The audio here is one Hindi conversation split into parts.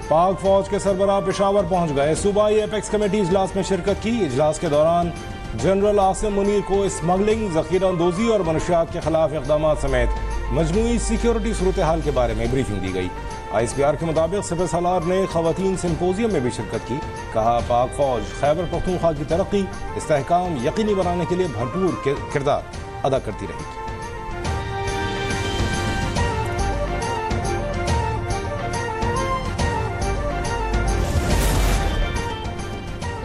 पाक फौज के सरबराह पेशावर पहुंच गए। सूबाई एपेक्स कमेटी इजलास में शिरकत की। इजलास के दौरान जनरल आसिम मुनीर को स्मगलिंग, जखीरा अंदोजी और मनशियात के खिलाफ इकदाम समेत मजमूई सिक्योरिटी सूरत हाल के बारे में ब्रीफिंग दी गई। ISPR के मुताबिक सिपह सालार ने खवातीन सिंपोजियम में भी शिरकत की। कहा, पाक फौज खैबर पख्तूनख्वा की तरक्की, इस्तेहकाम यकीनी बनाने के लिए भरपूर किरदार अदा करती रहेगी।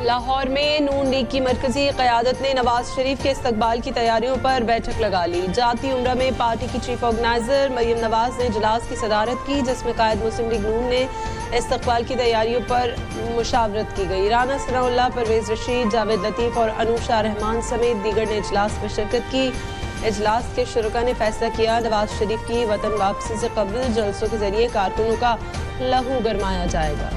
लाहौर में नून लीग की मरकजी क़यादत ने नवाज शरीफ के इस्तकबाल की तैयारियों पर बैठक लगा ली। जाती उम्र में पार्टी की चीफ ऑर्गेनाइजर मरियम नवाज ने इजलास की सदारत की, जिसमें कायद मुस्लिम लीग नून ने इस्तकबाल की तैयारियों पर मुशावरत की गई। राना सनाउल्लाह, परवेज रशीद, जावेद लतीफ़ और अनूशा रहमान समेत दीगर ने इजलास में शिरकत की। इजलास के शुरका ने फैसला किया, नवाज शरीफ की वतन वापसी से कबल जलसों के जरिए कारकुनों का लहू गरमाया जाएगा।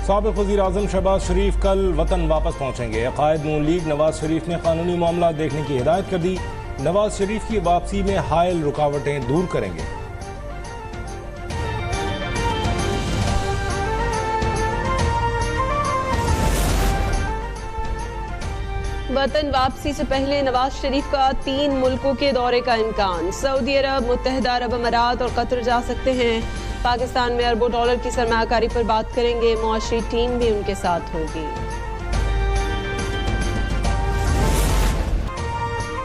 साबिक़ वज़ीर आज़म शहबाज शरीफ कल वतन वापस पहुंचेंगे। कायद नून लीग नवाज शरीफ ने कानूनी मामला देखने की हिदायत कर दी। नवाज शरीफ की वापसी में हायल रुकावटें दूर करेंगे। वतन वापसी से पहले नवाज शरीफ का 3 मुल्कों के दौरे का इम्कान। सऊदी अरब, मुत्तहिदा अरब अमारात और कतर जा सकते हैं। पाकिस्तान में अरबों डॉलर की सरमायाकारी पर बात करेंगे। मुआशी टीम भी उनके साथ होगी।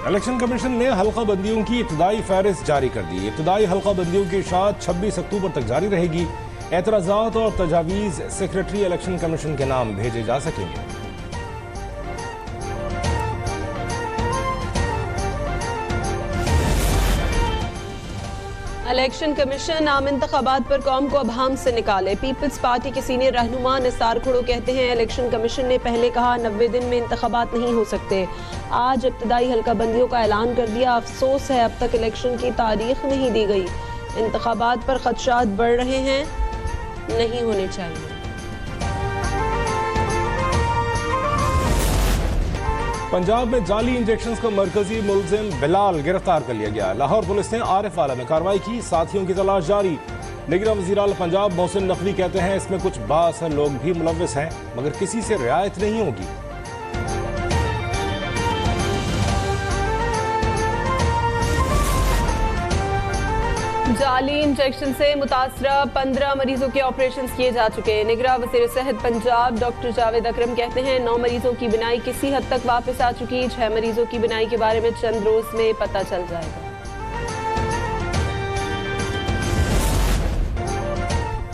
इलेक्शन कमीशन ने हल्का बंदियों की इब्तदाई फहरिस्त जारी कर दी। इब्तदाई हल्का बंदियों की इशाअत 26 अक्टूबर तक जारी रहेगी। एतराज़ात और तजावीज़ सेक्रेटरी इलेक्शन कमीशन के नाम भेजे जा सकेंगे। इलेक्शन कमीशन आम इंतखाबात पर कौम को अबहम से निकाले। पीपल्स पार्टी के सीनियर रहनुमा निसार खुड़ो कहते हैं, इलेक्शन कमीशन ने पहले कहा 90 दिन में इंतखाबात नहीं हो सकते। आज इब्तदाई हल्का बंदियों का ऐलान कर दिया। अफसोस है अब तक इलेक्शन की तारीख नहीं दी गई। इंतखाबात पर खदशात बढ़ रहे हैं, नहीं होने चाहिए। पंजाब में जाली इंजेक्शन का मरकजी मुलजिम बिलाल गिरफ्तार कर लिया गया। लाहौर पुलिस ने आरिफ वाला में कार्रवाई की। साथियों की तलाश जारी। निगरान वज़ीर आला पंजाब मोहसिन नकवी कहते हैं, इसमें कुछ बाअसर लोग भी मुलव्वस हैं, मगर किसी से रियायत नहीं होगी। जाली इंजेक्शन से मुतासरा 15 मरीजों के ऑपरेशन किए जा चुके हैं। निगरान वज़ीर सेहत पंजाब डॉक्टर जावेद अकरम कहते हैं, 9 मरीजों की बिनाई किसी हद तक वापस आ चुकी। 6 मरीजों की बिनाई के बारे में चंद रोज में पता चल जाएगा।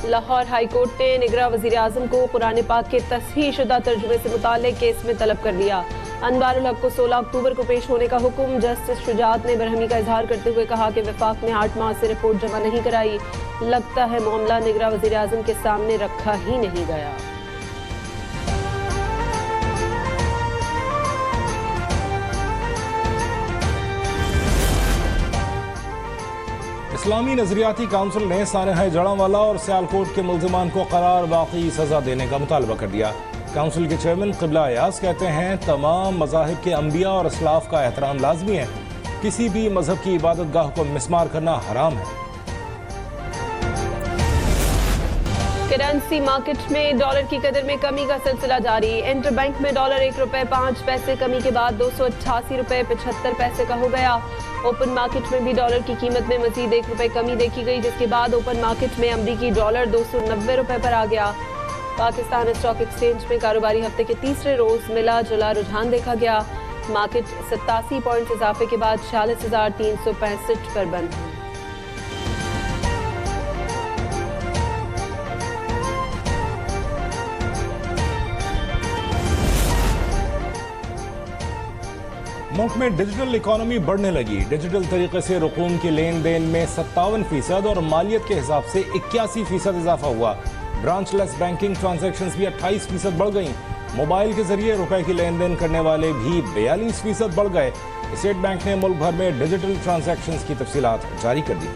लाहौर हाई कोर्ट ने निगरान वज़ीर आज़म को कुरान पाक के तस्हीह शुदा तर्जुमे से मुताल्लिक़ केस में तलब कर लिया। अनवारुल हक को 16 अक्टूबर को पेश होने का हुक्म। जस्टिस शुजात ने बरहमी का इजहार करते हुए कहा कि वफाक ने 8 माह से रिपोर्ट जमा नहीं कराई। लगता है मामला निगरान वज़ीर आज़म के सामने रखा ही नहीं गया। इस्लामी नजरियाती काउंसिल ने सानहा जड़ांवाला और सियालकोट के मुल्जिमान को करार वाकई सजा देने का मुतालबा कर दिया। काउंसिल के चेयरमैन क़िबला अयाज कहते हैं, तमाम मज़ाहिब के अंबिया और असलाफ का एहतराम लाजमी है। किसी भी मजहब की इबादत गाह को मिसमार करना हराम है। करेंसी मार्केट में डॉलर की कदर में कमी का सिलसिला जारी। इंटर बैंक में डॉलर 1 रुपए 5 पैसे कमी के बाद 288 रुपए 75 पैसे का हो गया। ओपन मार्केट में भी डॉलर की कीमत में मजीद 1 रुपए कमी देखी गई, जिसके बाद ओपन मार्केट में अमरीकी डॉलर 290 रुपए पर आ गया। पाकिस्तान स्टॉक एक्सचेंज में कारोबारी हफ्ते के तीसरे रोज मिला जुला रुझान देखा गया। मार्केट 87 पॉइंट इजाफे के बाद 46,365 पर बंद हुई। मुल्क में डिजिटल इकोनॉमी बढ़ने लगी। डिजिटल तरीके से रकूम के लेन देन में 57% और मालियत के हिसाब से 81% इजाफा हुआ। ब्रांचलेस बैंकिंग ट्रांजैक्शंस भी 28% बढ़ गई। मोबाइल के जरिए रुपए की लेन देन करने वाले भी 42% बढ़ गए। स्टेट बैंक ने मुल्क भर में डिजिटल ट्रांजैक्शंस की तफसीलात जारी कर दी।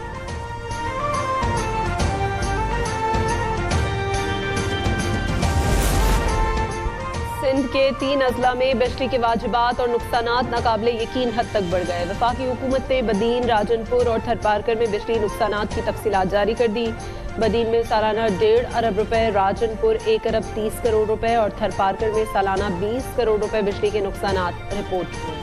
सिंध के 3 अजला में बिजली के वाजिबात और नुकसानात नाकाबिले यकीन हद तक बढ़ गए। वफाकी हुकूमत ने बदीन, राजनपुर और थरपारकर में बिजली नुकसानात की तफसीलात जारी कर दी। बदीन में सालाना 1.5 अरब रुपए, राजनपुर 1 अरब 30 करोड़ रुपए और थरपारकर में सालाना 20 करोड़ रुपए बिजली के नुकसानात रिपोर्ट हुए।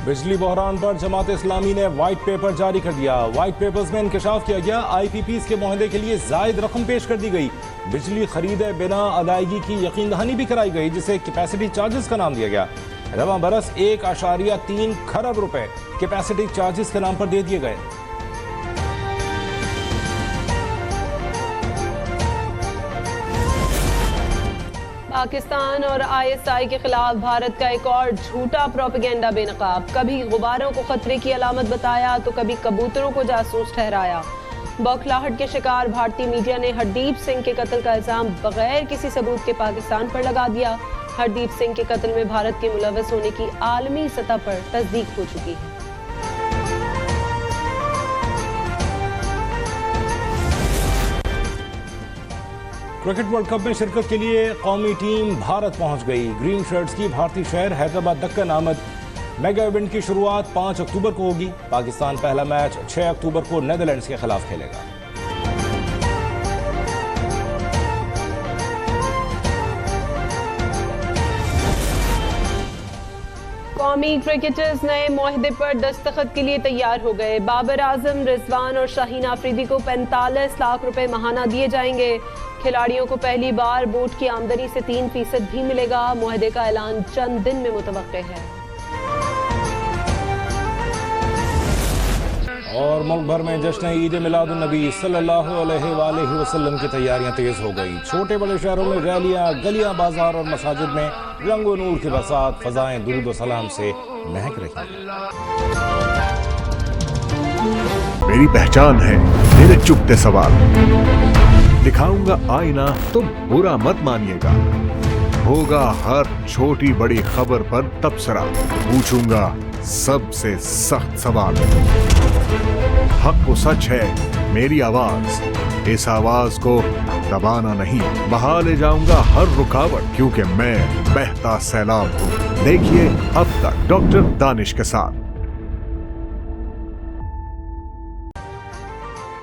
बिजली बहरान पर जमात इस्लामी ने व्हाइट पेपर जारी कर दिया। व्हाइट पेपर्स में इंकशाफ किया गया, IPPs के मुआहदे के लिए जायद रकम पेश कर दी गई। बिजली खरीदे बिना अदायगी की यकीन दहानी भी कराई गई, जिसे कैपेसिटी चार्जेस का नाम दिया गया। रवां बरस 1.3 खरब रुपए कैपेसिटी चार्जेस के नाम पर दे दिए गए। पाकिस्तान और ISI के खिलाफ भारत का एक और झूठा प्रोपेगेंडा बेनकाब। कभी गुबारों को खतरे की अलामत बताया तो कभी कबूतरों को जासूस ठहराया। बौखलाहट के शिकार भारतीय मीडिया ने हरदीप सिंह के कत्ल का इल्जाम बगैर किसी सबूत के पाकिस्तान पर लगा दिया। हरदीप सिंह के कत्ल में भारत के मुलव्वस होने की आलमी सतह पर तस्दीक हो चुकी है। क्रिकेट वर्ल्ड कप में शिरकत के लिए कौमी टीम भारत पहुंच गई। ग्रीन शर्ट्स की भारतीय शहर हैदराबाद दक्कन आमद। मेगा इवेंट की शुरुआत 5 अक्टूबर को होगी। पाकिस्तान पहला मैच 6 अक्टूबर को नेदरलैंड्स के खिलाफ खेलेगा। कौमी क्रिकेटर्स नए मुआहदे पर दस्तखत के लिए तैयार हो गए। बाबर आजम, रिजवान और शाहीन आफरीदी को 45 लाख रुपए माहाना दिए जाएंगे। खिलाड़ियों को पहली बार बोर्ड की आमदनी से 3% भी मिलेगा। मुआहदे का ऐलान चंद दिन में मुतवक्के है। और मुल्क भर में जश्न ईद मिलादुन्नबी सल्लल्लाहु अलैहि वसल्लम की तैयारियां तेज हो गई। छोटे बड़े शहरों में रैलियां, गलियां, बाजार और मसाजिद में रंग व नूर की बरसात, फजाएं दुरूद व सलाम से महक रही हैं। मेरी पहचान है मेरे चुपते सवाल। दिखाऊंगा आईना तो बुरा मत मानिएगा। होगा हर छोटी बड़ी खबर पर तबसरा। पूछूंगा सबसे सख्त सवाल। हक वो सच है मेरी आवाज। इस आवाज को दबाना नहीं, बहा ले जाऊंगा हर रुकावट, क्योंकि मैं बहता सैलाब हूँ। देखिए अब तक डॉक्टर दानिश के साथ।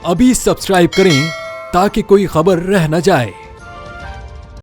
अभी सब्सक्राइब करें ताकि कोई खबर रह न जाए।